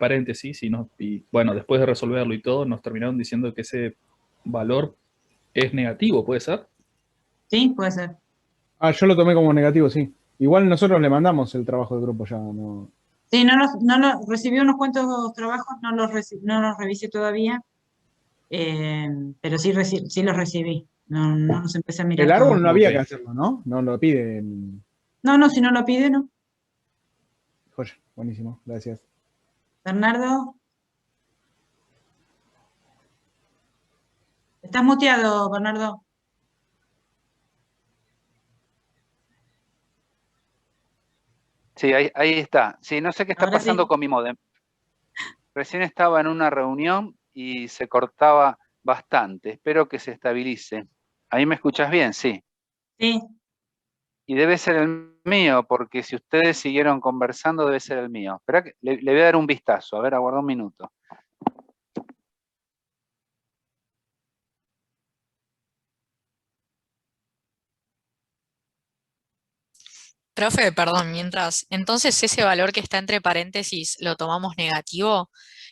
paréntesis y bueno, después de resolverlo y todo, nos terminaron diciendo que ese valor es negativo, ¿puede ser? Sí, puede ser. Ah, yo lo tomé como negativo, sí. Igual nosotros le mandamos el trabajo de grupo ya, no. Sí, recibí unos cuantos trabajos, no los revisé todavía, eh, pero sí, sí los recibí. No los empecé a El mirar árbol todavía. no Ok. había que hacerlo, ¿no? No lo piden. No, si no lo pide, no. Joya, buenísimo, gracias. Bernardo, estás muteado, Bernardo. Sí, ahí está. Sí, no sé qué está Ahora sí. pasando con mi módem. Recién estaba en una reunión y se cortaba bastante. Espero que se estabilice. ¿Ahí me escuchas bien? Sí. Sí. Y debe ser el mío, porque si ustedes siguieron conversando, debe ser el mío. Espera que le voy a dar un vistazo. A ver, aguarda un minuto. Profe, perdón, mientras, entonces ese valor que está entre paréntesis lo tomamos negativo,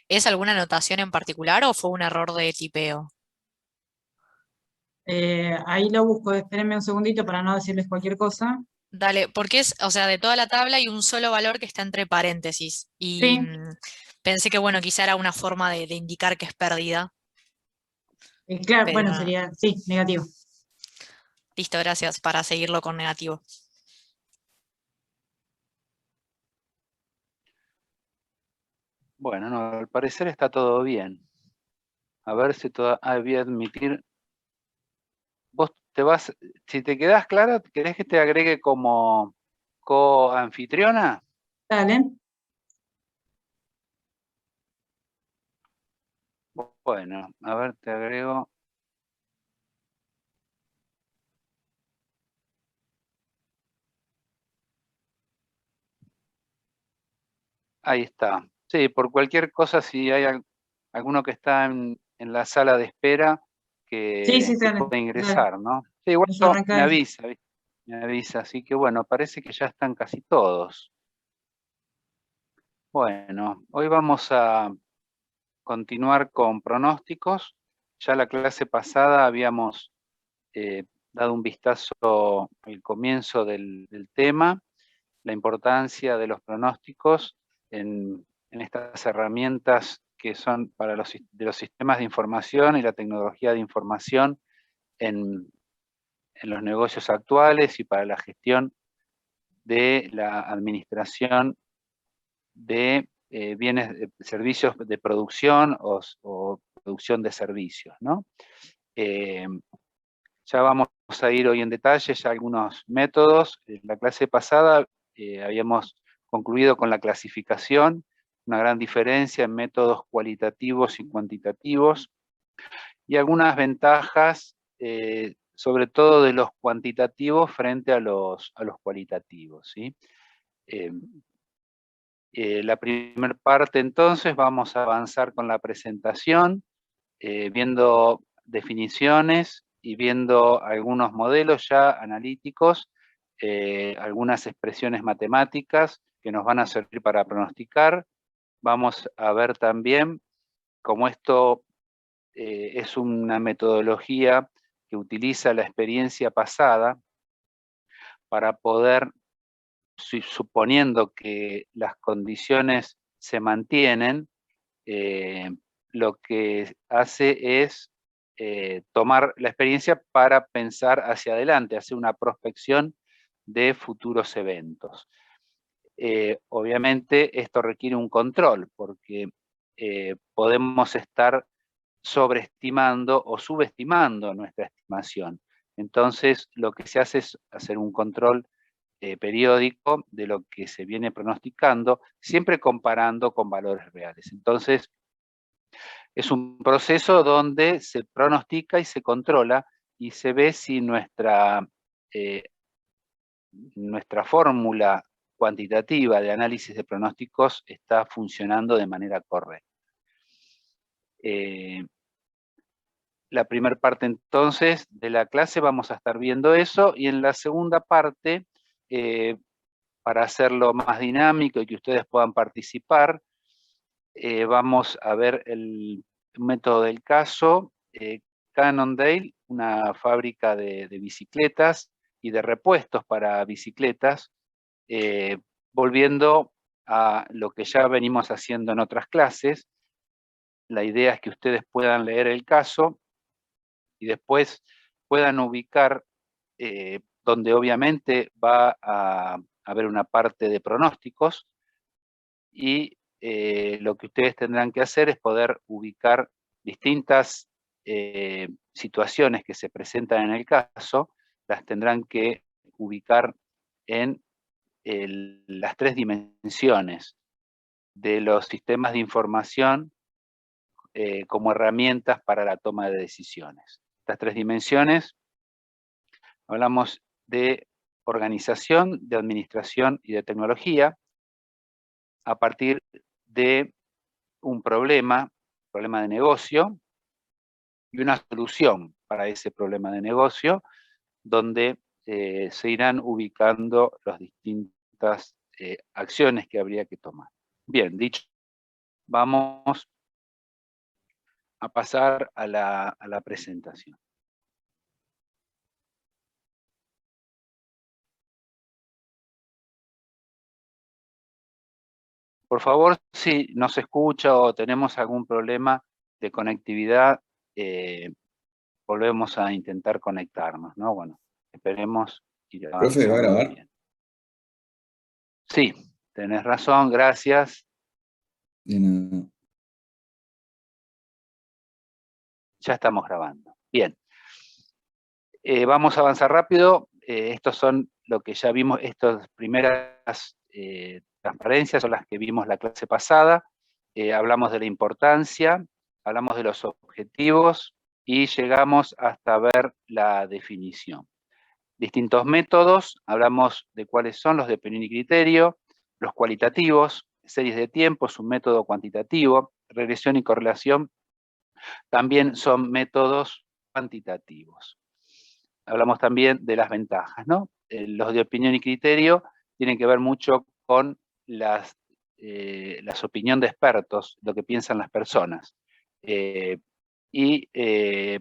¿es alguna anotación en particular o fue un error de tipeo? Ahí lo busco, espérenme un segundito para no decirles cualquier cosa. Dale, porque es, o sea, de toda la tabla hay un solo valor que está entre paréntesis y Sí, pensé que, bueno, quizá era una forma de indicar que es pérdida, claro, bueno, pero sería, sí, negativo. listo, gracias, para seguirlo con negativo. Bueno, no, al parecer está todo bien. A ver si voy a admitir. Vos te vas, si te quedás clara, ¿querés que te agregue como coanfitriona? Dale. Bueno, a ver, te agrego. Ahí está. Sí, por cualquier cosa, si hay alguno que está en la sala de espera, Sí, que dale, pueda dale. ingresar, ¿no? Sí, igual Vamos a esto me arrancar. avisa, ¿viste? Me avisa, así que bueno, parece que ya están casi todos. Bueno, hoy vamos a continuar con pronósticos. Ya la clase pasada habíamos dado un vistazo al comienzo del tema, la importancia de los pronósticos en estas herramientas que son para de los sistemas de información y la tecnología de información en los negocios actuales y para la gestión de la administración de bienes, servicios de producción o producción de servicios, ¿no? Ya vamos a ir hoy en detalle ya algunos métodos. En la clase pasada habíamos concluido con la clasificación, una gran diferencia en métodos cualitativos y cuantitativos, y algunas ventajas, sobre todo de los cuantitativos frente a los cualitativos, ¿sí? La primera parte entonces vamos a avanzar con la presentación, viendo definiciones y viendo algunos modelos ya analíticos, algunas expresiones matemáticas que nos van a servir para pronosticar. Vamos a ver también cómo esto es una metodología que utiliza la experiencia pasada para poder, suponiendo que las condiciones se mantienen, eh, lo que hace es tomar la experiencia para pensar hacia adelante, hacer una prospección de futuros eventos. Obviamente esto requiere un control, porque podemos estar sobreestimando o subestimando nuestra estimación. Entonces, lo que se hace es hacer un control periódico de lo que se viene pronosticando, siempre comparando con valores reales. Entonces, es un proceso donde se pronostica y se controla y se ve si eh, nuestra fórmula cuantitativa de análisis de pronósticos está funcionando de manera correcta. La primera parte entonces de la clase vamos a estar viendo eso, y en la segunda parte, para hacerlo más dinámico y que ustedes puedan participar, vamos a ver el método del caso. Cannondale, una fábrica de bicicletas y de repuestos para bicicletas, volviendo a lo que ya venimos haciendo en otras clases. La idea es que ustedes puedan leer el caso y después puedan ubicar donde obviamente va a haber una parte de pronósticos, y lo que ustedes tendrán que hacer es poder ubicar distintas situaciones que se presentan en el caso, las tendrán que ubicar en las 3 dimensiones de los sistemas de información como herramientas para la toma de decisiones. Estas 3 dimensiones, hablamos de organización, de administración y de tecnología, a partir de un problema de negocio, y una solución para ese problema de negocio, donde se irán ubicando las distintas acciones que habría que tomar. Bien, dicho, vamos a pasar a la presentación. Por favor, si nos escucha o tenemos algún problema de conectividad, volvemos a intentar conectarnos, ¿no? Bueno, esperemos ir Profe, ¿va a grabar? bien. Sí, tenés razón, gracias. De nada. Ya estamos grabando. Bien. Vamos a avanzar rápido. Estos son lo que ya vimos, estas primeras transparencias son las que vimos la clase pasada. Hablamos de la importancia, hablamos de los objetivos y llegamos hasta ver la definición. Distintos métodos, hablamos de cuáles son los de opinión y criterio, los cualitativos, series de tiempos, un método cuantitativo, regresión y correlación, también son métodos cuantitativos. Hablamos también de las ventajas, ¿no? Los de opinión y criterio tienen que ver mucho con las opiniones de expertos, lo que piensan las personas.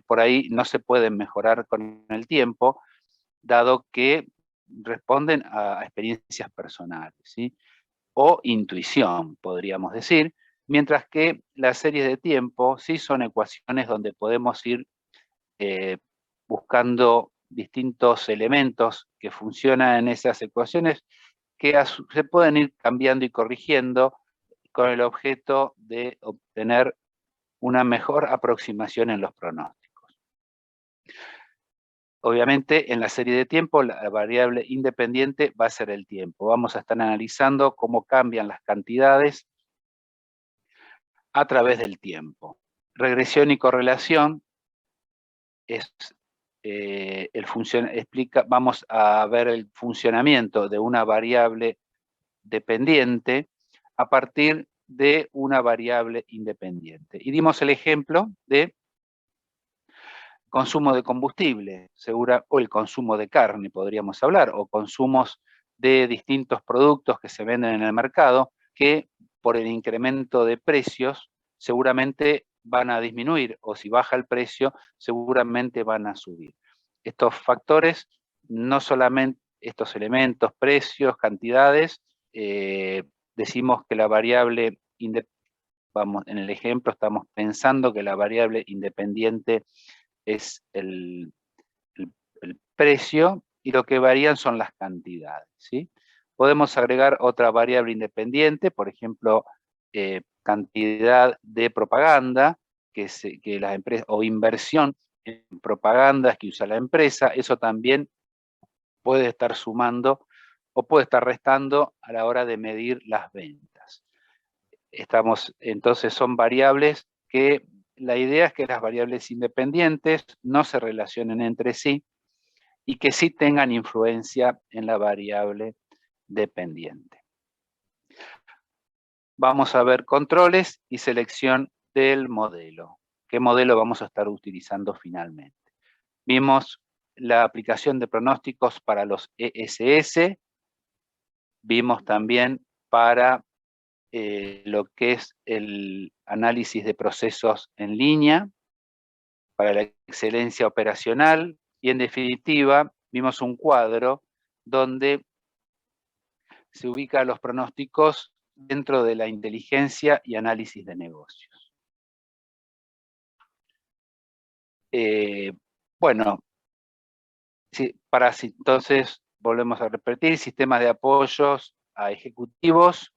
Por ahí no se pueden mejorar con el tiempo, dado que responden a experiencias personales, ¿sí? O intuición, podríamos decir, mientras que las series de tiempo sí son ecuaciones donde podemos ir buscando distintos elementos que funcionan en esas ecuaciones, que se pueden ir cambiando y corrigiendo con el objeto de obtener una mejor aproximación en los pronósticos. Obviamente, en la serie de tiempo, la variable independiente va a ser el tiempo. Vamos a estar analizando cómo cambian las cantidades a través del tiempo. Regresión y correlación es vamos a ver el funcionamiento de una variable dependiente a partir de una variable independiente. Y dimos el ejemplo de consumo de combustible, o el consumo de carne, podríamos hablar, o consumos de distintos productos que se venden en el mercado, que por el incremento de precios seguramente van a disminuir, o si baja el precio, seguramente van a subir. Estos factores, no solamente estos elementos, precios, cantidades, decimos que la variable, en el ejemplo estamos pensando que la variable independiente es el precio, y lo que varían son las cantidades, ¿sí? Podemos agregar otra variable independiente, por ejemplo, cantidad de propaganda que las empresas, o inversión en propagandas que usa la empresa. Eso también puede estar sumando o puede estar restando a la hora de medir las ventas. Entonces son variables que la idea es que las variables independientes no se relacionen entre sí y que sí tengan influencia en la variable dependiente. Vamos a ver controles y selección del modelo. ¿Qué modelo vamos a estar utilizando finalmente? Vimos la aplicación de pronósticos para los ESS, vimos también para lo que es el análisis de procesos en línea para la excelencia operacional y, en definitiva, vimos un cuadro donde se ubican los pronósticos dentro de la inteligencia y análisis de negocios. Bueno, entonces volvemos a repetir, sistemas de apoyos a ejecutivos,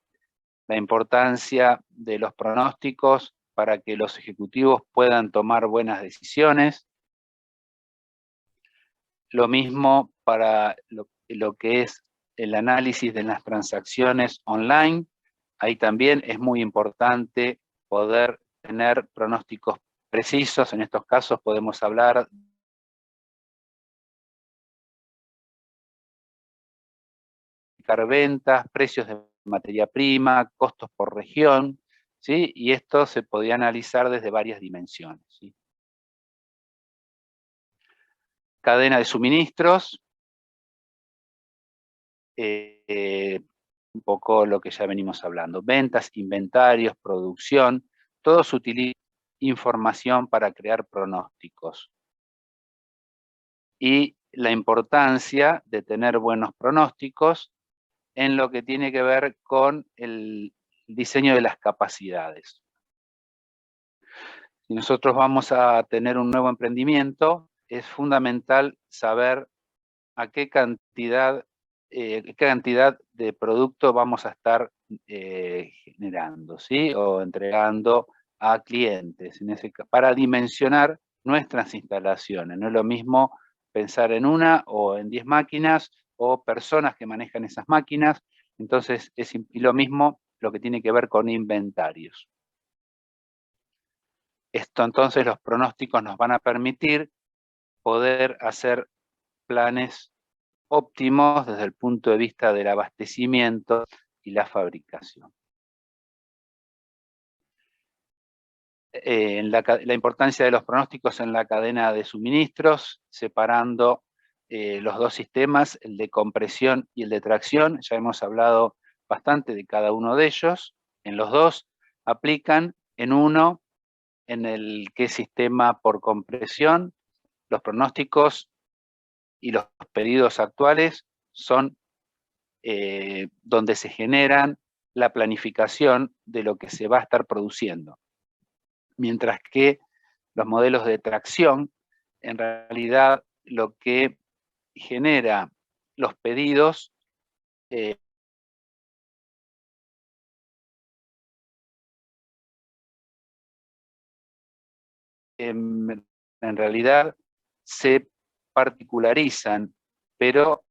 la importancia de los pronósticos para que los ejecutivos puedan tomar buenas decisiones. Lo mismo para lo que es el análisis de las transacciones online. Ahí también es muy importante poder tener pronósticos precisos. En estos casos podemos hablar de ventas, precios de materia prima, costos por región, ¿sí? Y esto se podía analizar desde varias dimensiones, ¿sí? Cadena de suministros, un poco lo que ya venimos hablando. Ventas, inventarios, producción, todos utilizan información para crear pronósticos. Y la importancia de tener buenos pronósticos en lo que tiene que ver con el diseño de las capacidades. Si nosotros vamos a tener un nuevo emprendimiento, es fundamental saber a qué cantidad de producto vamos a estar generando, ¿sí? O entregando a clientes, para dimensionar nuestras instalaciones. No es lo mismo pensar en una o en 10 máquinas o personas que manejan esas máquinas. Entonces, es lo mismo lo que tiene que ver con inventarios. Esto, entonces, los pronósticos nos van a permitir poder hacer planes óptimos desde el punto de vista del abastecimiento y la fabricación. La importancia de los pronósticos en la cadena de suministros, separando los dos sistemas, el de compresión y el de tracción. Ya hemos hablado bastante de cada uno de ellos. En los dos aplican, en uno, en el que es sistema por compresión, los pronósticos y los pedidos actuales son donde se generan la planificación de lo que se va a estar produciendo. Mientras que los modelos de tracción, en realidad lo que genera los pedidos en realidad se particularizan, pero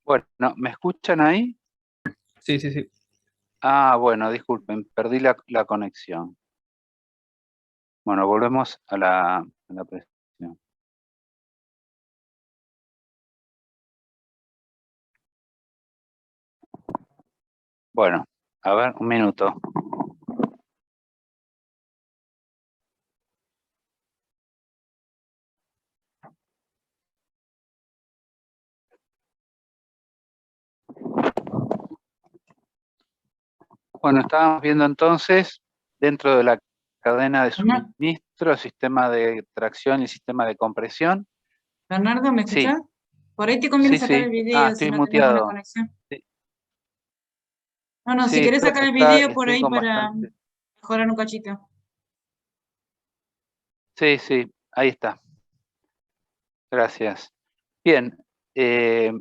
Bueno, ¿me escuchan ahí? Sí, sí, sí. Ah, bueno, disculpen, perdí la conexión. Bueno, volvemos a la presentación. Bueno, a ver, un minuto. Bueno, estábamos viendo entonces, dentro de la cadena de suministro, el sistema de tracción y el sistema de compresión. Bernardo, ¿me Sí. escuchás? Por ahí te conviene Sí, sacar sí. el video si Estoy no tenés buena muteado. conexión. Sí. No, si Sí, querés creo sacar que el video por estoy ahí con para bastante. mejorar un cachito. Sí, sí, ahí está. Gracias. Bien. Y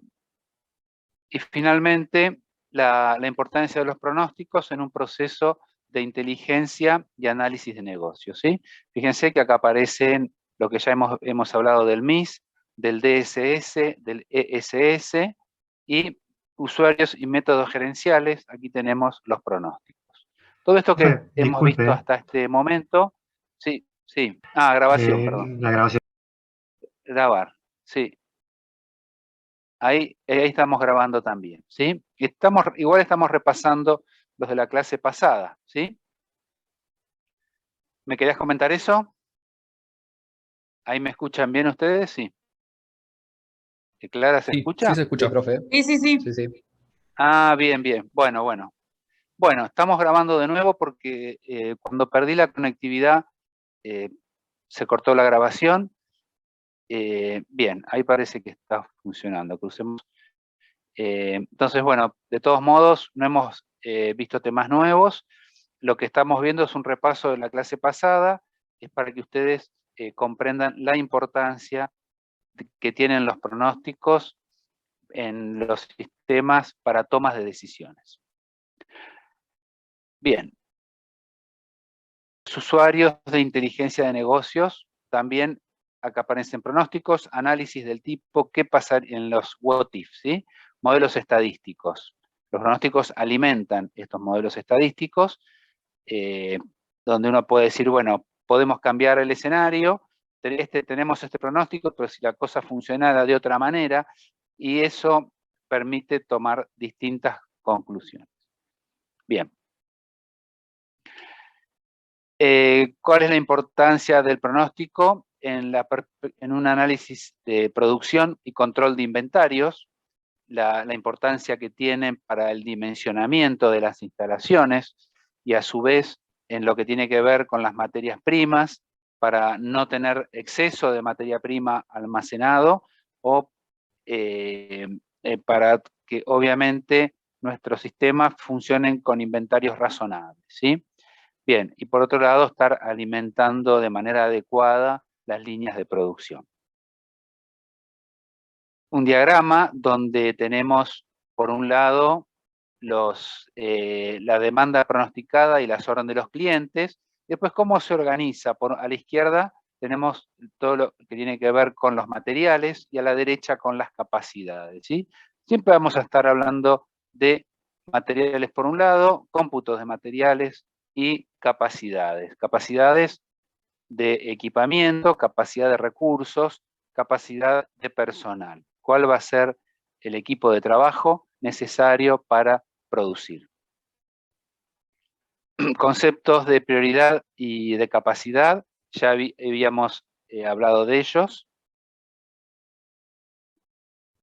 finalmente, la importancia de los pronósticos en un proceso de inteligencia y análisis de negocios, ¿sí? Fíjense que acá aparecen lo que ya hemos hablado del MIS, del DSS, del ESS y usuarios y métodos gerenciales. Aquí tenemos los pronósticos. Todo esto que hemos visto hasta este momento, sí, sí. Grabación, perdón. La grabación. Grabar, sí. Ahí estamos grabando también, ¿sí? Igual estamos repasando los de la clase pasada, ¿sí? ¿Me querías comentar eso? ¿Ahí me escuchan bien ustedes? Sí. ¿Clara se Sí, escucha? sí se escucha. Sí, profe. Sí, sí, sí. Sí, sí. Bien, bien. Bueno. Bueno, estamos grabando de nuevo porque cuando perdí la conectividad se cortó la grabación. Bien, ahí parece que está funcionando. Crucemos. Entonces, bueno, de todos modos, no hemos visto temas nuevos. Lo que estamos viendo es un repaso de la clase pasada, es para que ustedes comprendan la importancia que tienen los pronósticos en los sistemas para tomas de decisiones. Bien. Los usuarios de inteligencia de negocios también acá aparecen pronósticos, análisis del tipo qué pasa en los what if, ¿sí? Modelos estadísticos. Los pronósticos alimentan estos modelos estadísticos, donde uno puede decir, bueno, podemos cambiar el escenario, tenemos este pronóstico, pero si la cosa funcionara de otra manera, y eso permite tomar distintas conclusiones. Bien. ¿Cuál es la importancia del pronóstico en un análisis de producción y control de inventarios? La importancia que tienen para el dimensionamiento de las instalaciones y a su vez en lo que tiene que ver con las materias primas para no tener exceso de materia prima almacenado o para que obviamente nuestros sistemas funcionen con inventarios razonables, ¿sí? Bien, y por otro lado, estar alimentando de manera adecuada las líneas de producción. Un diagrama donde tenemos, por un lado, la demanda pronosticada y las órdenes de los clientes. Después, cómo se organiza. A la izquierda tenemos todo lo que tiene que ver con los materiales y a la derecha con las capacidades, ¿sí? Siempre vamos a estar hablando de materiales por un lado, cómputos de materiales y capacidades. Capacidades de equipamiento, capacidad de recursos, capacidad de personal. ¿Cuál va a ser el equipo de trabajo necesario para producir? Conceptos de prioridad y de capacidad, ya habíamos hablado de ellos.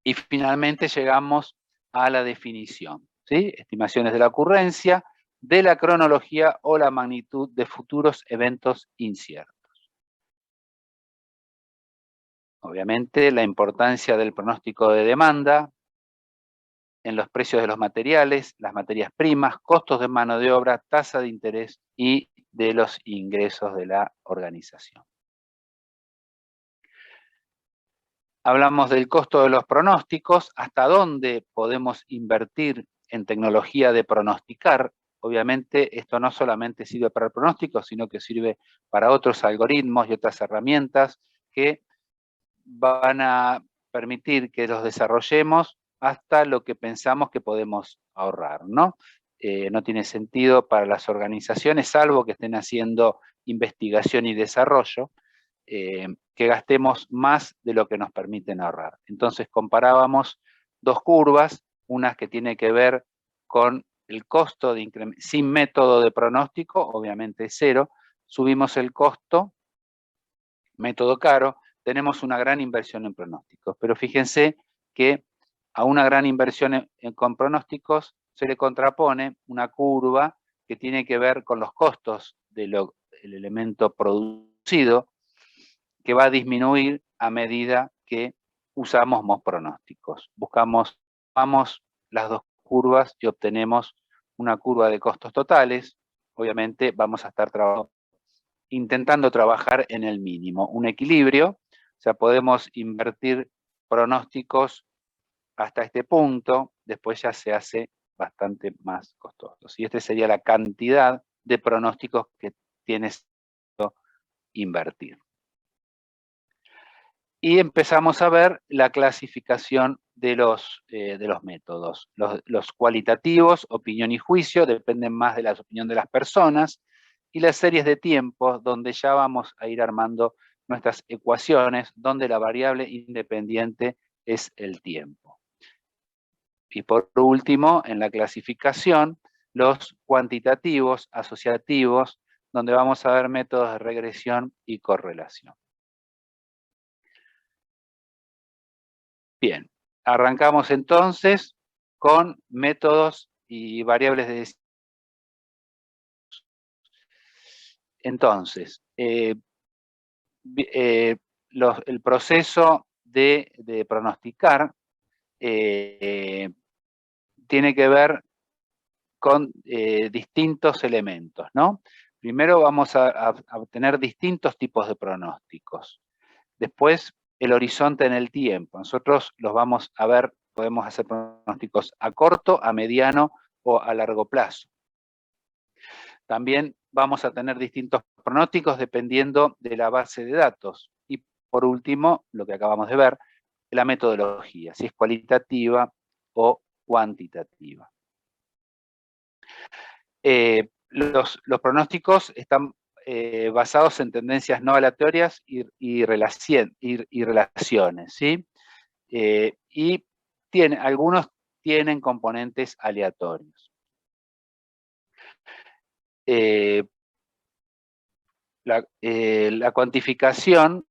Y finalmente llegamos a la definición, ¿sí? Estimaciones de la ocurrencia, de la cronología o la magnitud de futuros eventos inciertos. Obviamente, la importancia del pronóstico de demanda en los precios de los materiales, las materias primas, costos de mano de obra, tasa de interés y de los ingresos de la organización. Hablamos del costo de los pronósticos, hasta dónde podemos invertir en tecnología de pronosticar. Obviamente, esto no solamente sirve para el pronóstico, sino que sirve para otros algoritmos y otras herramientas que van a permitir que los desarrollemos hasta lo que pensamos que podemos ahorrar, ¿no? No tiene sentido para las organizaciones, salvo que estén haciendo investigación y desarrollo, que gastemos más de lo que nos permiten ahorrar. Entonces comparábamos dos curvas, una que tiene que ver con el costo de incremento, sin método de pronóstico, obviamente cero, subimos el costo, método caro, tenemos una gran inversión en pronósticos, pero fíjense que a una gran inversión con pronósticos se le contrapone una curva que tiene que ver con los costos del elemento producido, que va a disminuir a medida que usamos más pronósticos. Vamos las dos curvas y obtenemos una curva de costos totales. Obviamente vamos a estar intentando trabajar en el mínimo, un equilibrio, o sea, podemos invertir pronósticos hasta este punto, después ya se hace bastante más costoso. Y esta sería la cantidad de pronósticos que tienes que invertir. Y empezamos a ver la clasificación de los métodos. Los cualitativos, opinión y juicio, dependen más de la opinión de las personas, y las series de tiempos, donde ya vamos a ir armando nuestras ecuaciones, donde la variable independiente es el tiempo. Y por último, en la clasificación, los cuantitativos, asociativos, donde vamos a ver métodos de regresión y correlación. Bien, arrancamos entonces con métodos y variables de decisión. Entonces, el proceso de pronosticar tiene que ver con distintos elementos, ¿no? Primero vamos a obtener distintos tipos de pronósticos. Después, el horizonte en el tiempo. Nosotros los vamos a ver, podemos hacer pronósticos a corto, a mediano o a largo plazo. También vamos a tener distintos pronósticos dependiendo de la base de datos. Y por último, lo que acabamos de ver, la metodología, si es cualitativa o cuantitativa. Los pronósticos están basados en tendencias no aleatorias y relaciones, ¿sí? Y algunos tienen componentes aleatorios. La cuantificación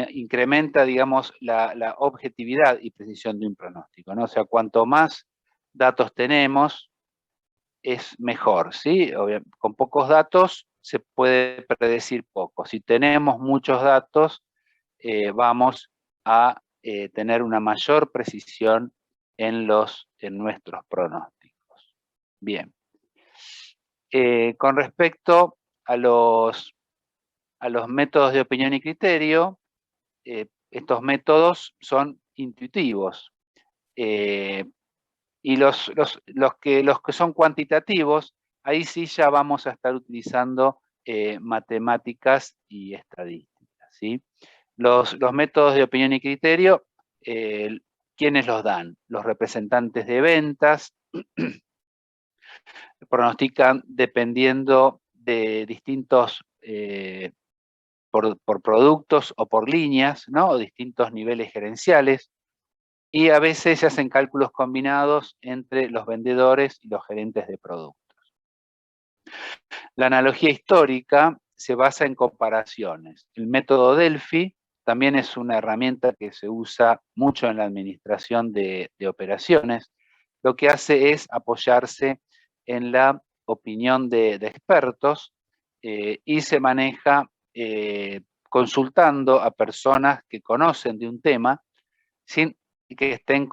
incrementa, digamos, la objetividad y precisión de un pronóstico, ¿no? O sea, cuanto más datos tenemos, es mejor, ¿sí? Con pocos datos se puede predecir poco. Si tenemos muchos datos, vamos a tener una mayor precisión en nuestros pronósticos. Bien. Con respecto a los métodos de opinión y criterio, estos métodos son intuitivos. Y los que son cuantitativos, ahí sí ya vamos a estar utilizando matemáticas y estadísticas, ¿sí? Los métodos de opinión y criterio, ¿quiénes los dan? Los representantes de ventas pronostican dependiendo de distintos, por productos o por líneas, ¿no? O distintos niveles gerenciales. Y a veces se hacen cálculos combinados entre los vendedores y los gerentes de productos. La analogía histórica se basa en comparaciones. El método Delphi también es una herramienta que se usa mucho en la administración de operaciones. Lo que hace es apoyarse en la opinión de expertos y se maneja consultando a personas que conocen de un tema sin que estén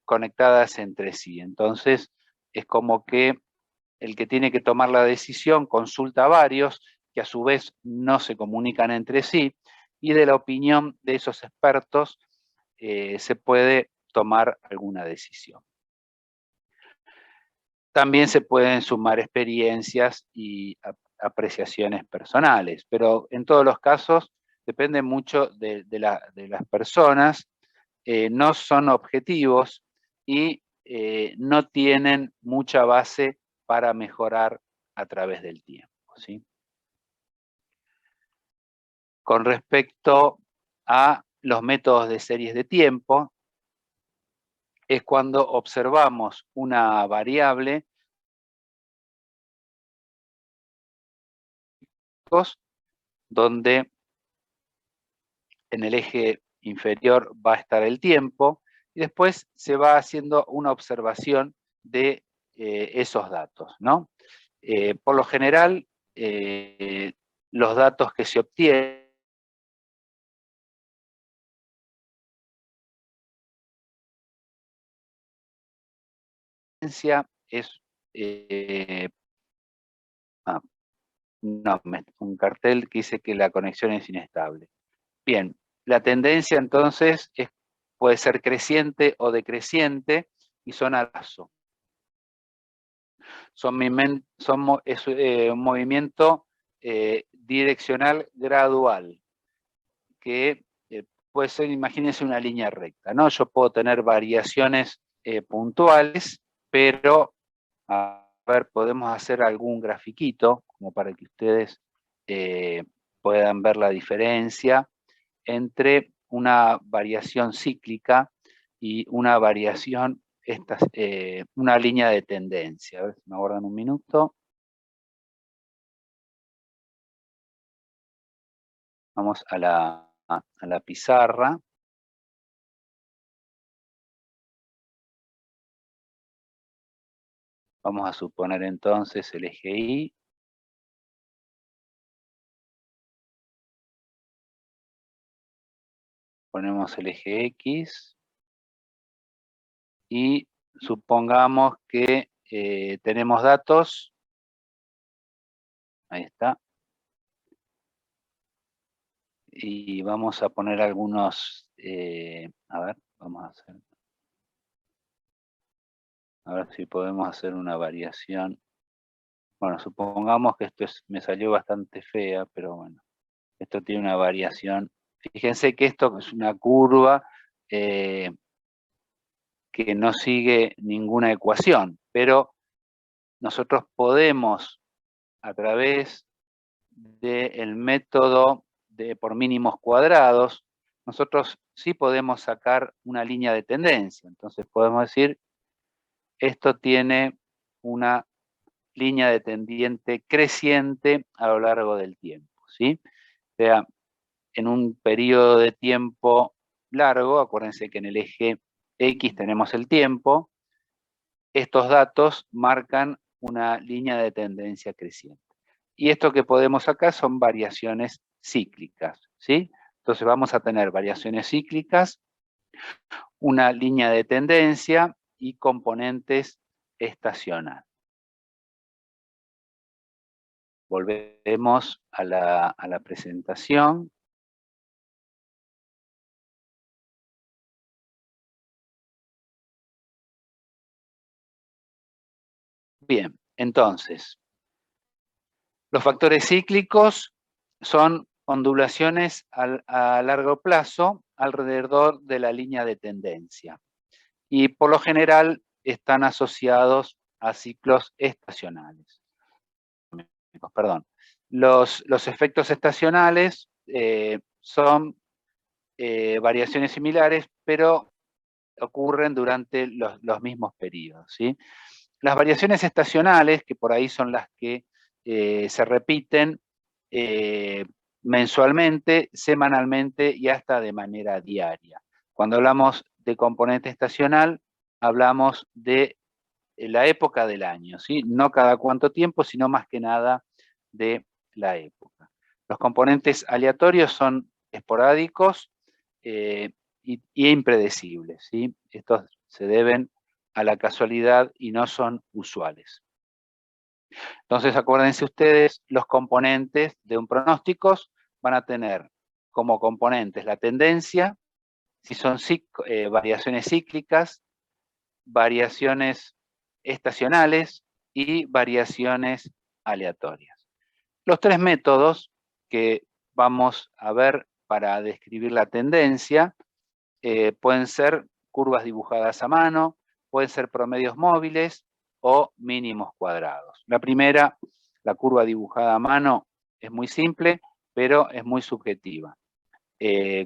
conectadas entre sí. Entonces, es como que el que tiene que tomar la decisión consulta a varios, que a su vez no se comunican entre sí, y de la opinión de esos expertos se puede tomar alguna decisión. También se pueden sumar experiencias y apreciaciones personales, pero en todos los casos depende mucho de las personas. No son objetivos, y no tienen mucha base para mejorar a través del tiempo, ¿sí? Con respecto a los métodos de series de tiempo, es cuando observamos una variable donde en el eje inferior va a estar el tiempo y después se va haciendo una observación de esos datos, ¿no? Por lo general, los datos que se obtienen es un cartel que dice que la conexión es inestable. Bien, la tendencia entonces puede ser creciente o decreciente y son al paso. Es un movimiento direccional gradual, que puede ser, imagínense una línea recta, ¿no? Yo puedo tener variaciones puntuales, pero, a ver, podemos hacer algún grafiquito, como para que ustedes puedan ver la diferencia entre una variación cíclica y una variación, una línea de tendencia. A ver si me aguardan un minuto. Vamos a la pizarra. Vamos a suponer entonces el eje Y. Ponemos el eje X. Y supongamos que tenemos datos. Ahí está. Y vamos a poner algunos, a ver, vamos a hacer. A ver si podemos hacer una variación. Bueno, supongamos que esto me salió bastante fea, pero bueno, esto tiene una variación. Fíjense que esto es una curva que no sigue ninguna ecuación, pero nosotros podemos, a través del método por mínimos cuadrados, nosotros sí podemos sacar una línea de tendencia. Entonces podemos decir, esto tiene una línea de tendiente creciente a lo largo del tiempo, ¿sí? O sea, en un periodo de tiempo largo, acuérdense que en el eje X tenemos el tiempo, estos datos marcan una línea de tendencia creciente. Y esto que podemos sacar son variaciones cíclicas, ¿sí? Entonces vamos a tener variaciones cíclicas, una línea de tendencia y componentes estacionales. Volvemos a la presentación. Bien, entonces, los factores cíclicos son ondulaciones a largo plazo alrededor de la línea de tendencia. Y por lo general están asociados a ciclos estacionales. Perdón. Los efectos estacionales son variaciones similares, pero ocurren durante los mismos periodos, ¿sí? Las variaciones estacionales, que por ahí son las que se repiten mensualmente, semanalmente y hasta de manera diaria. Cuando hablamos de componente estacional, hablamos de la época del año, ¿sí? No cada cuánto tiempo, sino más que nada de la época. Los componentes aleatorios son esporádicos y impredecibles, ¿sí? Estos se deben a la casualidad y no son usuales. Entonces, acuérdense ustedes, los componentes de un pronóstico van a tener como componentes la tendencia, si son variaciones cíclicas, variaciones estacionales y variaciones aleatorias. Los tres métodos que vamos a ver para describir la tendencia pueden ser curvas dibujadas a mano, pueden ser promedios móviles o mínimos cuadrados. La primera, la curva dibujada a mano, es muy simple, pero es muy subjetiva.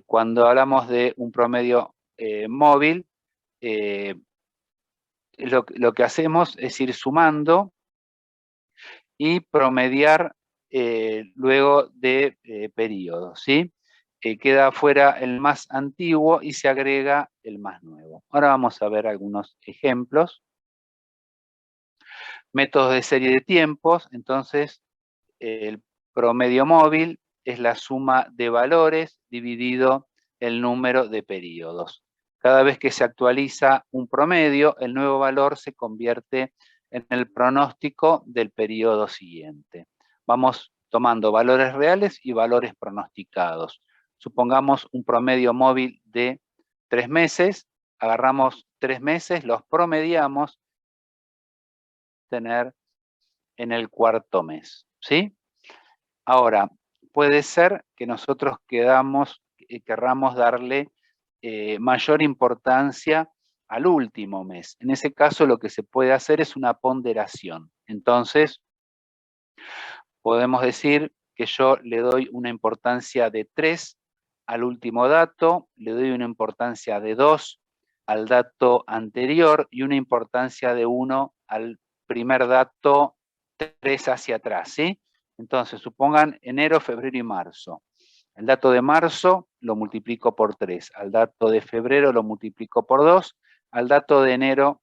Cuando hablamos de un promedio móvil, lo que hacemos es ir sumando y promediar luego de periodos, ¿sí? Queda fuera el más antiguo y se agrega el más nuevo. Ahora vamos a ver algunos ejemplos. Métodos de serie de tiempos, entonces el promedio móvil es la suma de valores dividido el número de periodos. Cada vez que se actualiza un promedio, el nuevo valor se convierte en el pronóstico del periodo siguiente. Vamos tomando valores reales y valores pronosticados. Supongamos un promedio móvil de 3 meses, agarramos 3 meses, los promediamos, tener en el cuarto mes, ¿sí? Ahora, puede ser que nosotros querramos darle mayor importancia al último mes. En ese caso, lo que se puede hacer es una ponderación. Entonces, podemos decir que yo le doy una importancia de 3 al último dato, le doy una importancia de 2 al dato anterior y una importancia de 1 al primer dato 3 hacia atrás, ¿sí? Entonces, supongan enero, febrero y marzo. El dato de marzo lo multiplico por 3, al dato de febrero lo multiplico por 2, al dato de enero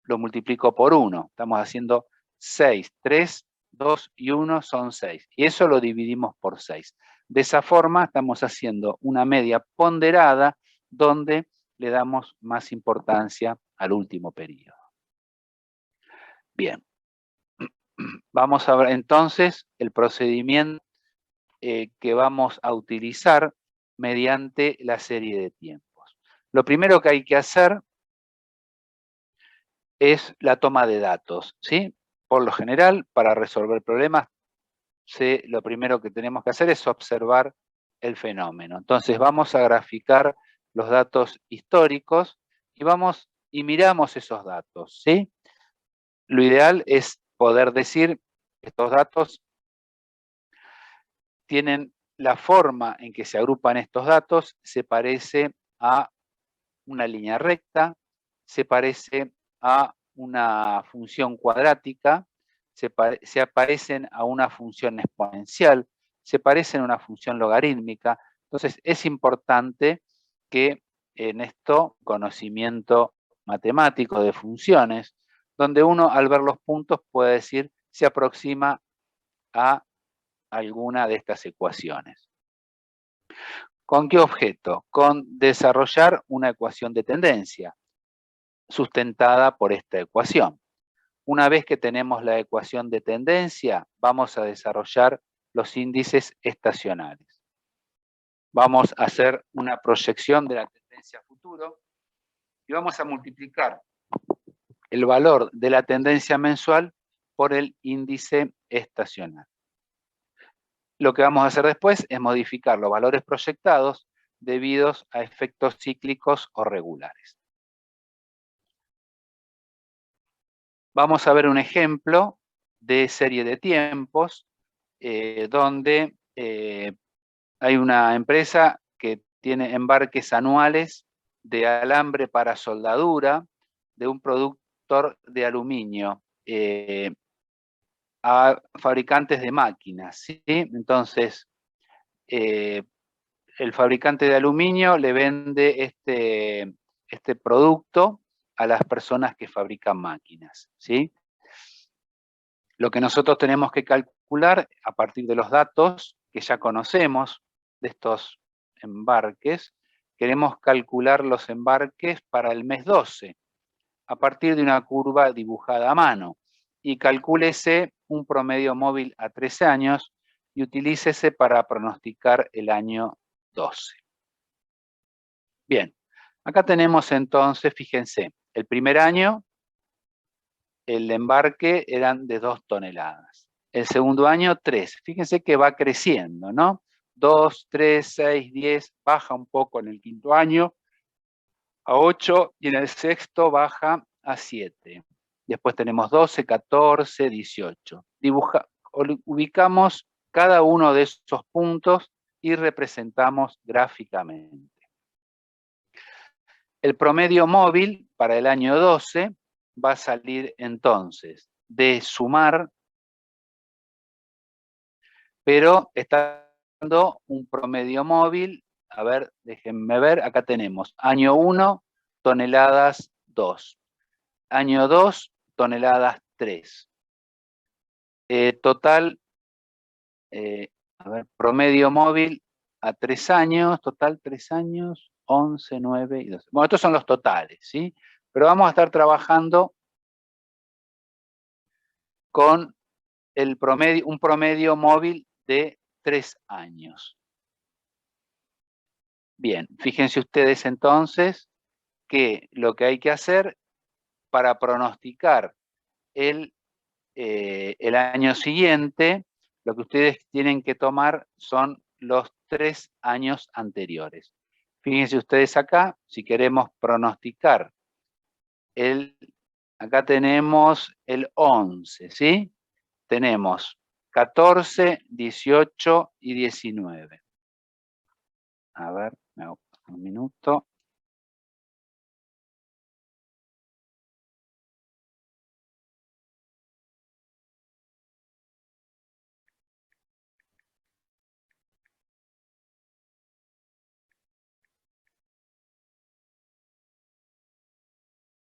lo multiplico por 1. Estamos haciendo 6, 3, 2 y 1 son 6. Y eso lo dividimos por 6. De esa forma estamos haciendo una media ponderada donde le damos más importancia al último periodo. Bien. Vamos a ver entonces el procedimiento que vamos a utilizar mediante la serie de tiempos. Lo primero que hay que hacer es la toma de datos, ¿sí? Por lo general, para resolver problemas, lo primero que tenemos que hacer es observar el fenómeno. Entonces vamos a graficar los datos históricos y miramos esos datos, ¿sí? Lo ideal es poder decir que estos datos tienen la forma en que se agrupan estos datos, se parece a una línea recta, se parece a una función cuadrática, se parecen a una función exponencial, se parecen a una función logarítmica. Entonces es importante que en esto, conocimiento matemático de funciones, donde uno al ver los puntos puede decir se aproxima a alguna de estas ecuaciones. ¿Con qué objeto? Con desarrollar una ecuación de tendencia sustentada por esta ecuación. Una vez que tenemos la ecuación de tendencia, vamos a desarrollar los índices estacionales. Vamos a hacer una proyección de la tendencia a futuro y vamos a multiplicar el valor de la tendencia mensual por el índice estacional. Lo que vamos a hacer después es modificar los valores proyectados debidos a efectos cíclicos o regulares. Vamos a ver un ejemplo de serie de tiempos donde hay una empresa que tiene embarques anuales de alambre para soldadura de un productor de aluminio a fabricantes de máquinas, ¿sí? Entonces, el fabricante de aluminio le vende este producto a las personas que fabrican máquinas, ¿sí? Lo que nosotros tenemos que calcular a partir de los datos que ya conocemos de estos embarques, queremos calcular los embarques para el mes 12, a partir de una curva dibujada a mano, y calcúlese un promedio móvil a 3 años y utilícese para pronosticar el año 12. Bien, acá tenemos entonces, fíjense, el primer año el embarque eran de 2 toneladas. El segundo año, 3. Fíjense que va creciendo, ¿no? 2, 3, 6, 10, baja un poco en el quinto año, a 8, y en el sexto baja a 7. Después tenemos 12, 14, 18. Ubicamos cada uno de esos puntos y representamos gráficamente. El promedio móvil para el año 12 va a salir entonces de sumar, pero está dando un promedio móvil. A ver, déjenme ver, acá tenemos año 1, toneladas 2. Año 2, toneladas 3. Total, a ver, promedio móvil a 3 años, total 3 años, 11, 9 y 12. Bueno, estos son los totales, ¿sí? Pero vamos a estar trabajando con el promedio, un promedio móvil de 3 años. Bien, fíjense ustedes entonces que lo que hay que hacer para pronosticar el año siguiente, lo que ustedes tienen que tomar son los 3 años anteriores. Fíjense ustedes acá, si queremos pronosticar acá tenemos el 11, ¿sí? Tenemos 14, 18 y 19. A ver, me hago un minuto.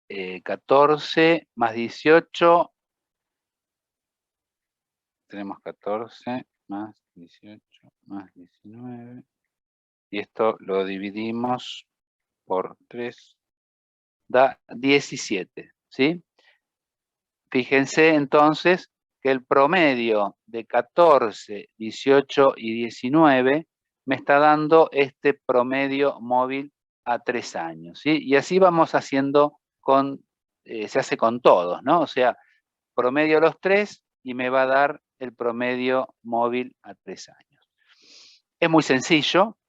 Eh, 14 más 18. Tenemos 14 más 18 más 19. Y esto lo dividimos por 3. Da 17, ¿sí? Fíjense entonces que el promedio de 14, 18 y 19 me está dando este promedio móvil a 3 años, ¿sí? Y así vamos haciendo se hace con todos, ¿no? O sea, promedio los 3 y me va a dar el promedio móvil a 3 años. Es muy sencillo.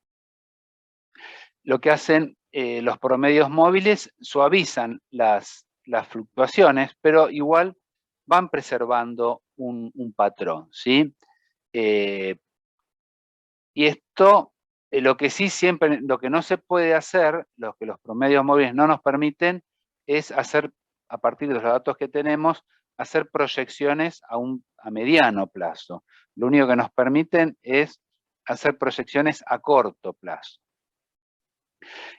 Lo que hacen los promedios móviles suavizan las fluctuaciones, pero igual van preservando un patrón, ¿sí? Y esto, lo que sí siempre, lo que no se puede hacer, lo que los promedios móviles no nos permiten, es hacer, a partir de los datos que tenemos, hacer proyecciones a mediano plazo. Lo único que nos permiten es hacer proyecciones a corto plazo.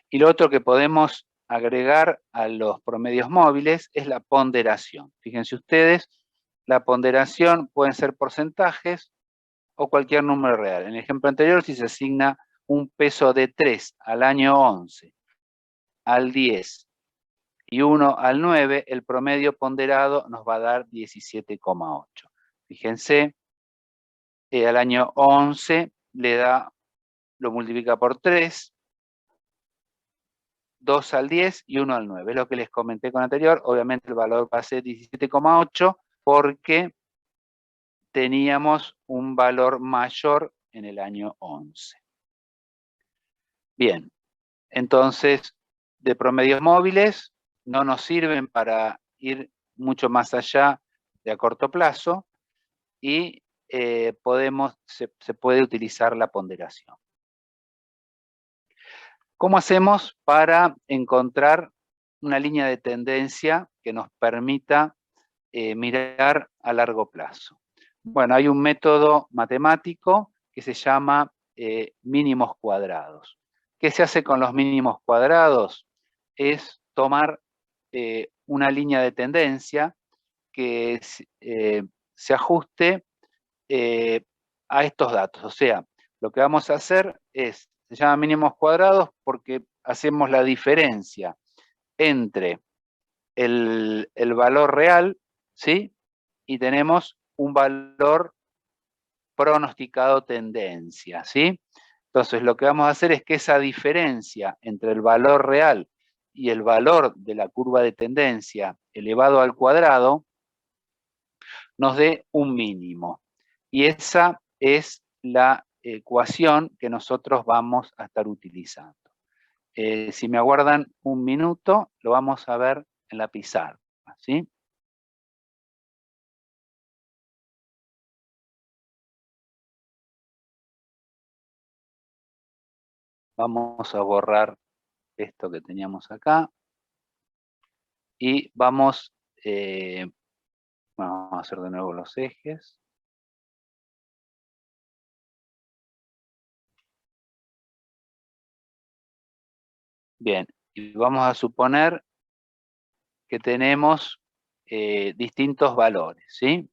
Y lo otro que podemos agregar a los promedios móviles es la ponderación. Fíjense ustedes, la ponderación pueden ser porcentajes o cualquier número real. En el ejemplo anterior, si se asigna un peso de 3 al año 11, al 10 y 1 al 9, el promedio ponderado nos va a dar 17,8. Fíjense, al año 11 lo multiplica por 3, 2 al 10 y 1 al 9. Es lo que les comenté con anterior. Obviamente el valor va a ser 17,8 porque teníamos un valor mayor en el año 11. Bien, entonces de promedios móviles no nos sirven para ir mucho más allá de a corto plazo y se puede utilizar la ponderación. ¿Cómo hacemos para encontrar una línea de tendencia que nos permita mirar a largo plazo? Bueno, hay un método matemático que se llama mínimos cuadrados. ¿Qué se hace con los mínimos cuadrados? Es tomar una línea de tendencia que se ajuste a estos datos. O sea, lo que vamos a hacer se llama mínimos cuadrados porque hacemos la diferencia entre el valor real, ¿sí? Y tenemos un valor pronosticado tendencia, ¿sí? Entonces lo que vamos a hacer es que esa diferencia entre el valor real y el valor de la curva de tendencia elevado al cuadrado nos dé un mínimo. Y esa es la ecuación que nosotros vamos a estar utilizando. Si me aguardan un minuto, lo vamos a ver en la pizarra, ¿sí? Vamos a borrar esto que teníamos acá. Y vamos, vamos a hacer de nuevo los ejes. Bien, y vamos a suponer que tenemos distintos valores, ¿sí?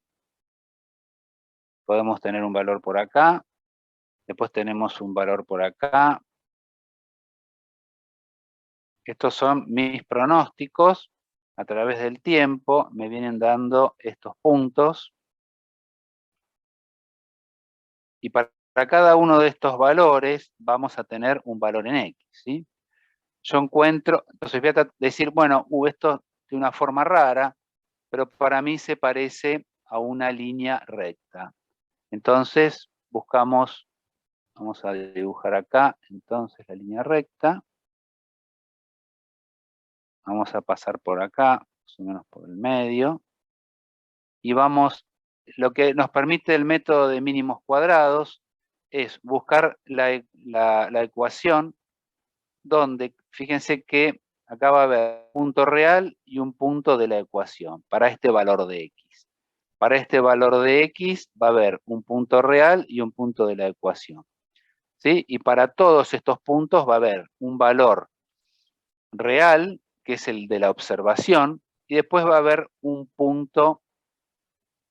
Podemos tener un valor por acá, después tenemos un valor por acá. Estos son mis pronósticos. A través del tiempo me vienen dando estos puntos. Y para cada uno de estos valores vamos a tener un valor en X, ¿sí? Yo encuentro, entonces voy a decir, bueno, esto de una forma rara, pero para mí se parece a una línea recta. Entonces buscamos, vamos a dibujar acá, entonces la línea recta. Vamos a pasar por acá, más o menos por el medio. Y vamos, lo que nos permite el método de mínimos cuadrados es buscar la ecuación donde, fíjense que acá va a haber un punto real y un punto de la ecuación para este valor de x. Para este valor de x va a haber un punto real y un punto de la ecuación, ¿sí? Y para todos estos puntos va a haber un valor real, que es el de la observación, y después va a haber un punto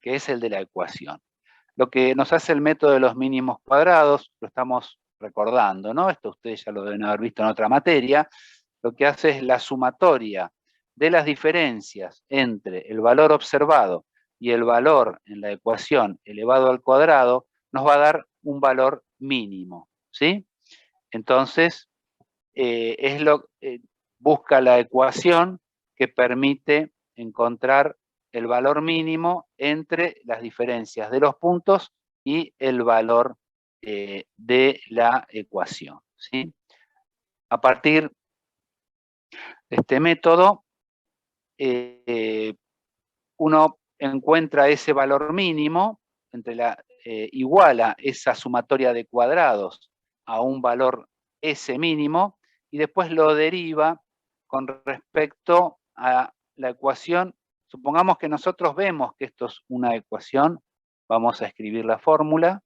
que es el de la ecuación. Lo que nos hace el método de los mínimos cuadrados, lo estamos recordando, ¿no? Esto ustedes ya lo deben haber visto en otra materia. Lo que hace es la sumatoria de las diferencias entre el valor observado y el valor en la ecuación elevado al cuadrado, nos va a dar un valor mínimo, ¿sí? Entonces, busca la ecuación que permite encontrar el valor mínimo entre las diferencias de los puntos y el valor de la ecuación, ¿sí? A partir de este método, uno encuentra ese valor mínimo, iguala esa sumatoria de cuadrados a un valor S mínimo, y después lo deriva con respecto a la ecuación. Supongamos que nosotros vemos que esto es una ecuación, vamos a escribir la fórmula.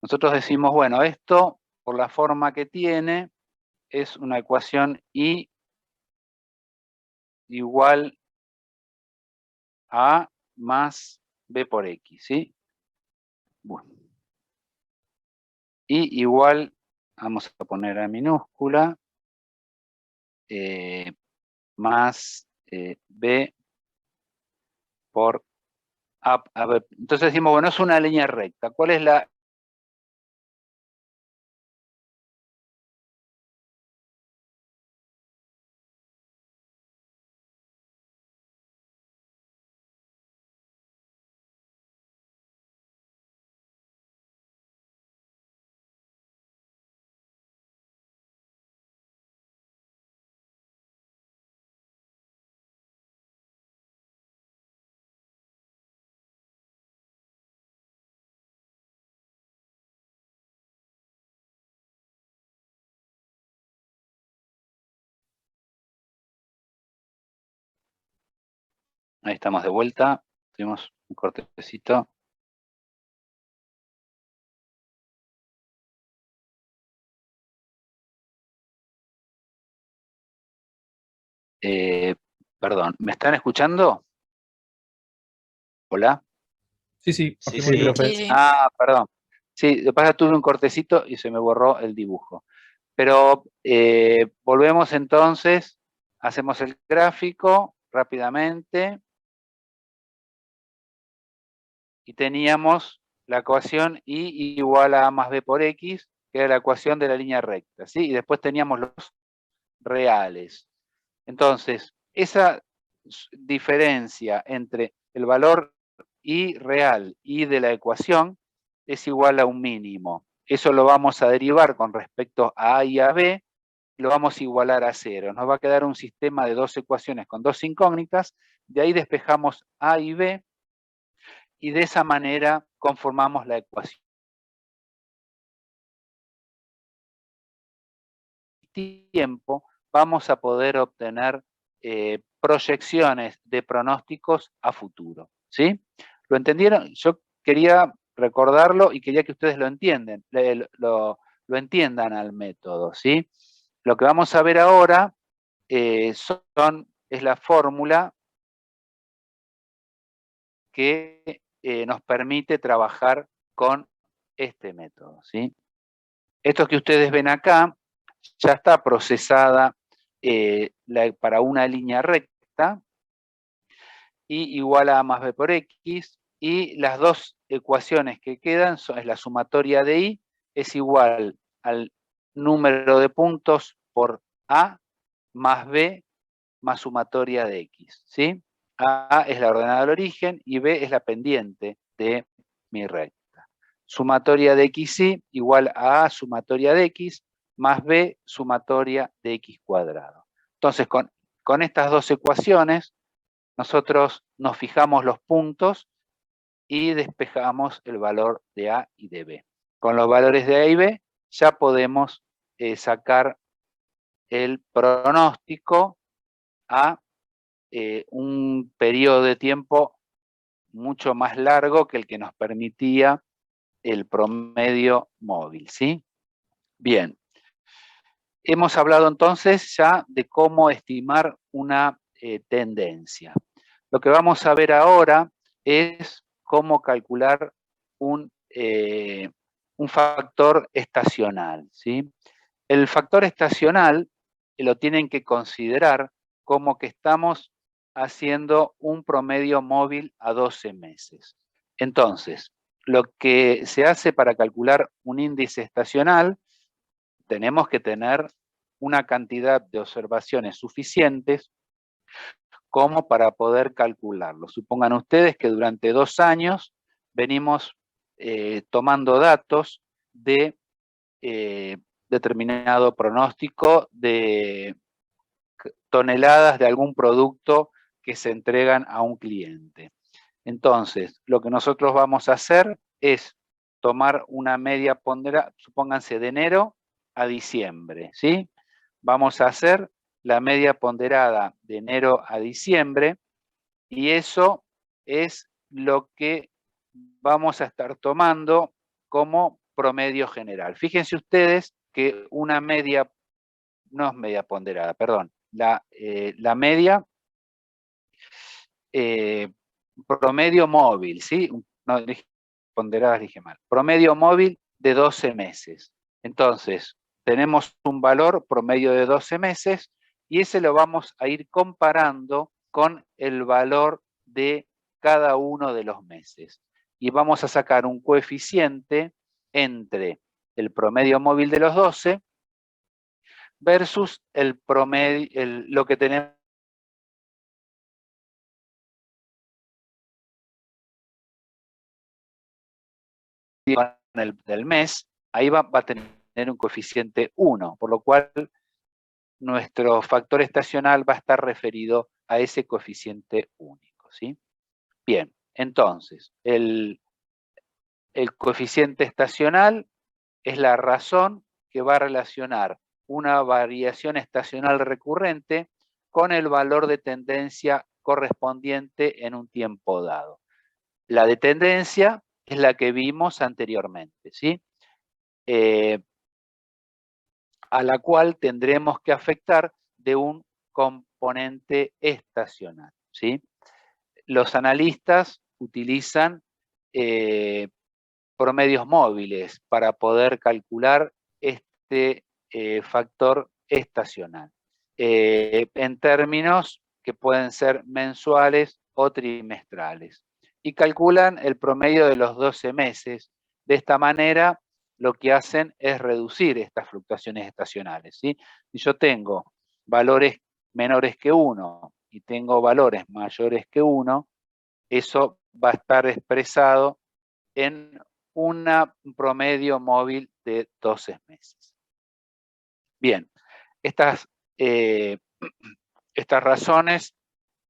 Nosotros decimos, bueno, esto, por la forma que tiene, es una ecuación Y igual a más B por X, ¿sí? Bueno. Y igual, vamos a poner a minúscula, más B por A. Entonces decimos, bueno, es una línea recta. ¿Cuál es la? Ahí estamos de vuelta. Tuvimos un cortecito. Perdón, ¿me están escuchando? ¿Hola? Sí, sí, Sí, afirmativo. profe. Sí, sí. Ah, perdón. Sí, de paso tuve un cortecito y se me borró el dibujo. Pero volvemos entonces, hacemos el gráfico rápidamente. Y teníamos la ecuación Y igual a A más B por X, que era la ecuación de la línea recta, ¿sí? Y después teníamos los reales. Entonces, esa diferencia entre el valor Y real y de la ecuación es igual a un mínimo. Eso lo vamos a derivar con respecto a A y a B, lo vamos a igualar a 0. Nos va a quedar un sistema de 2 ecuaciones con 2 incógnitas, de ahí despejamos A y B, y de esa manera conformamos la ecuación. Tiempo vamos a poder obtener proyecciones de pronósticos a futuro, ¿sí? ¿Lo entendieron? Yo quería recordarlo y quería que ustedes lo entiendan, lo entiendan al método, ¿sí? Lo que vamos a ver ahora es la fórmula que nos permite trabajar con este método, ¿sí? Esto que ustedes ven acá ya está procesada para una línea recta, y igual a A más B por X, y las dos ecuaciones que quedan es la sumatoria de I, es igual al número de puntos por A más B más sumatoria de X, ¿sí? A es la ordenada del origen y B es la pendiente de mi recta. Sumatoria de XY igual a A sumatoria de X más B sumatoria de X cuadrado. Entonces, con estas dos ecuaciones, nosotros nos fijamos los puntos y despejamos el valor de A y de B. Con los valores de A y B ya podemos sacar el pronóstico a un periodo de tiempo mucho más largo que el que nos permitía el promedio móvil, ¿sí? Bien. Hemos hablado entonces ya de cómo estimar una tendencia. Lo que vamos a ver ahora es cómo calcular un factor estacional, ¿sí? El factor estacional lo tienen que considerar como que estamos haciendo un promedio móvil a 12 meses. Entonces, lo que se hace para calcular un índice estacional, tenemos que tener una cantidad de observaciones suficientes como para poder calcularlo. Supongan ustedes que durante 2 años venimos tomando datos de determinado pronóstico de toneladas de algún producto que se entregan a un cliente. Entonces, lo que nosotros vamos a hacer es tomar una media ponderada, supónganse de enero a diciembre, ¿sí? Vamos a hacer la media ponderada de enero a diciembre, y eso es lo que vamos a estar tomando como promedio general. Fíjense ustedes que una media, no es media ponderada, perdón, la media promedio móvil, ¿sí? No, ponderadas dije mal. Promedio móvil de 12 meses. Entonces, tenemos un valor promedio de 12 meses y ese lo vamos a ir comparando con el valor de cada uno de los meses. Y vamos a sacar un coeficiente entre el promedio móvil de los 12 versus el promedio, lo que tenemos del mes, ahí va a tener un coeficiente 1, por lo cual nuestro factor estacional va a estar referido a ese coeficiente único, ¿sí? Bien, entonces, el coeficiente estacional es la razón que va a relacionar una variación estacional recurrente con el valor de tendencia correspondiente en un tiempo dado. La de tendencia es la que vimos anteriormente, ¿sí? A la cual tendremos que afectar de un componente estacional, ¿sí? Los analistas utilizan promedios móviles para poder calcular este factor estacional, en términos que pueden ser mensuales o trimestrales, y calculan el promedio de los 12 meses. De esta manera, lo que hacen es reducir estas fluctuaciones estacionales, ¿sí? Si yo tengo valores menores que 1 y tengo valores mayores que 1, eso va a estar expresado en un promedio móvil de 12 meses. Bien, Estas razones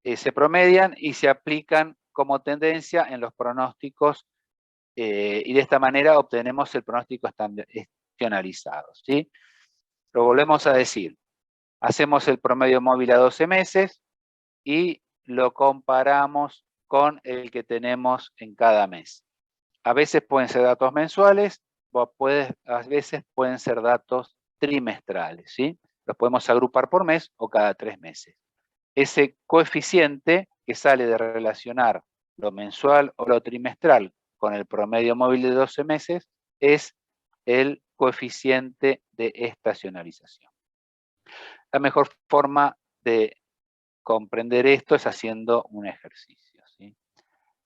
se promedian y se aplican como tendencia en los pronósticos y de esta manera obtenemos el pronóstico estandarizado, ¿sí? Lo volvemos a decir. Hacemos el promedio móvil a 12 meses y lo comparamos con el que tenemos en cada mes. A veces pueden ser datos mensuales o a veces pueden ser datos trimestrales, ¿sí? Los podemos agrupar por mes o cada 3 meses. Ese coeficiente que sale de relacionar lo mensual o lo trimestral con el promedio móvil de 12 meses es el coeficiente de estacionalización. La mejor forma de comprender esto es haciendo un ejercicio, ¿sí?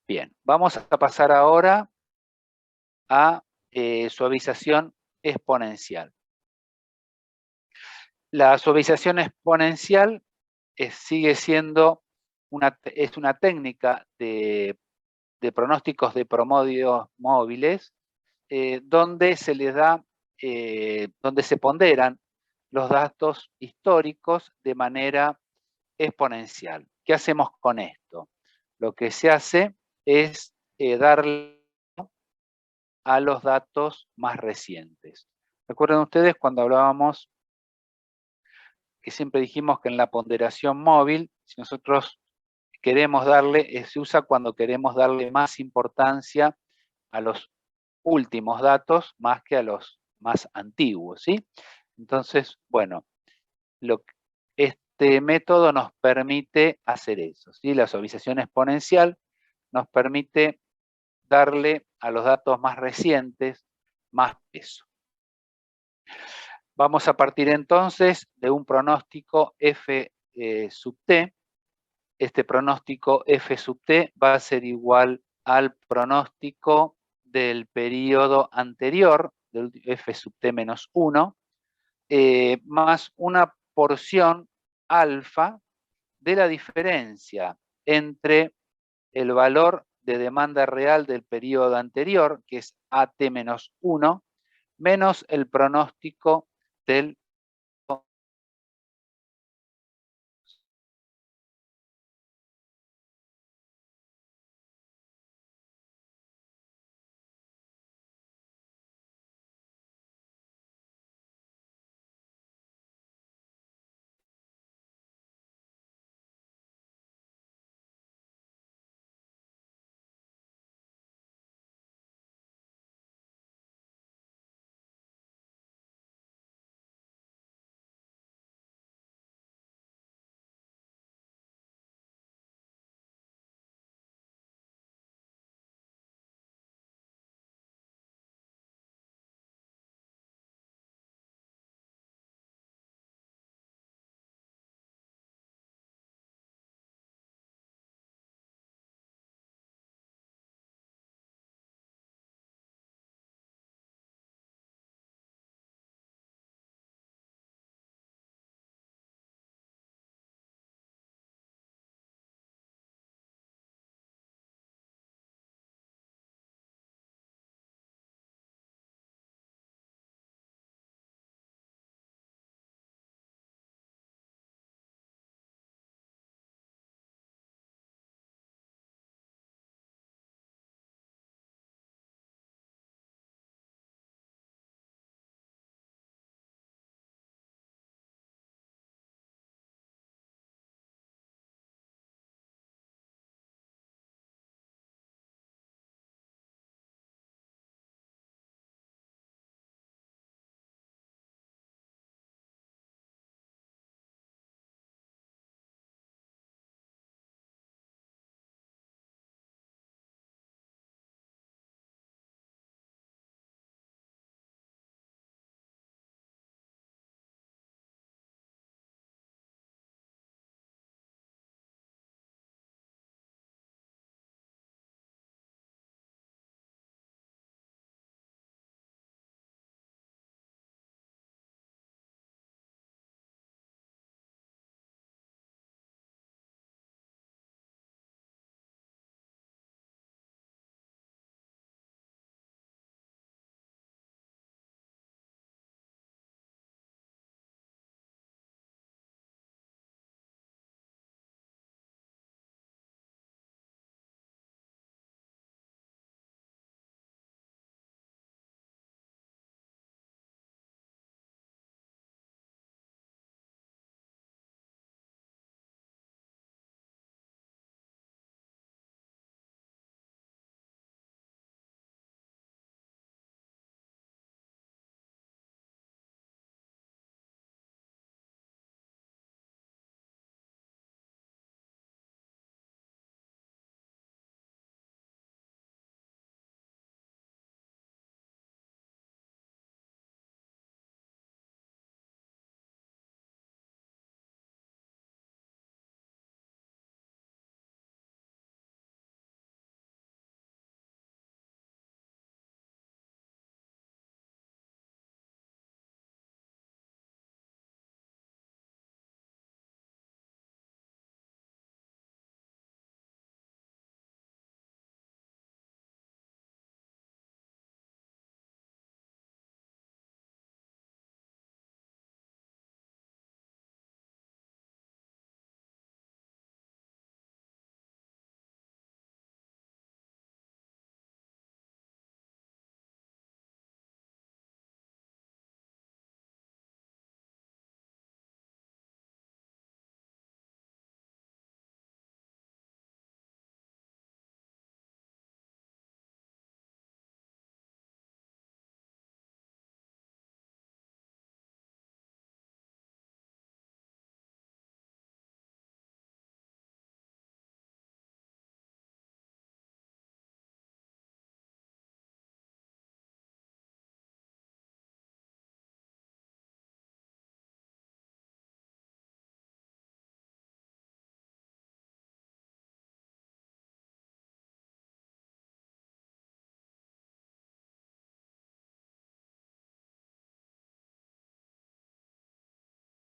Bien, vamos a pasar ahora a suavización exponencial. La suavización exponencial sigue siendo una técnica de pronósticos de promedios móviles donde se les da, donde se ponderan los datos históricos de manera exponencial. ¿Qué hacemos con esto? Lo que se hace es darle a los datos más recientes. ¿Recuerdan ustedes cuando hablábamos que siempre dijimos que en la ponderación móvil, si nosotros queremos darle, se usa cuando queremos darle más importancia a los últimos datos más que a los más antiguos, ¿sí? Entonces, bueno, este método nos permite hacer eso, ¿sí? La suavización exponencial nos permite darle a los datos más recientes más peso. Vamos a partir entonces de un pronóstico F sub t. Este pronóstico F sub t va a ser igual al pronóstico del periodo anterior, del F sub t menos 1, más una porción alfa de la diferencia entre el valor de demanda real del periodo anterior, que es AT menos 1, menos el pronóstico del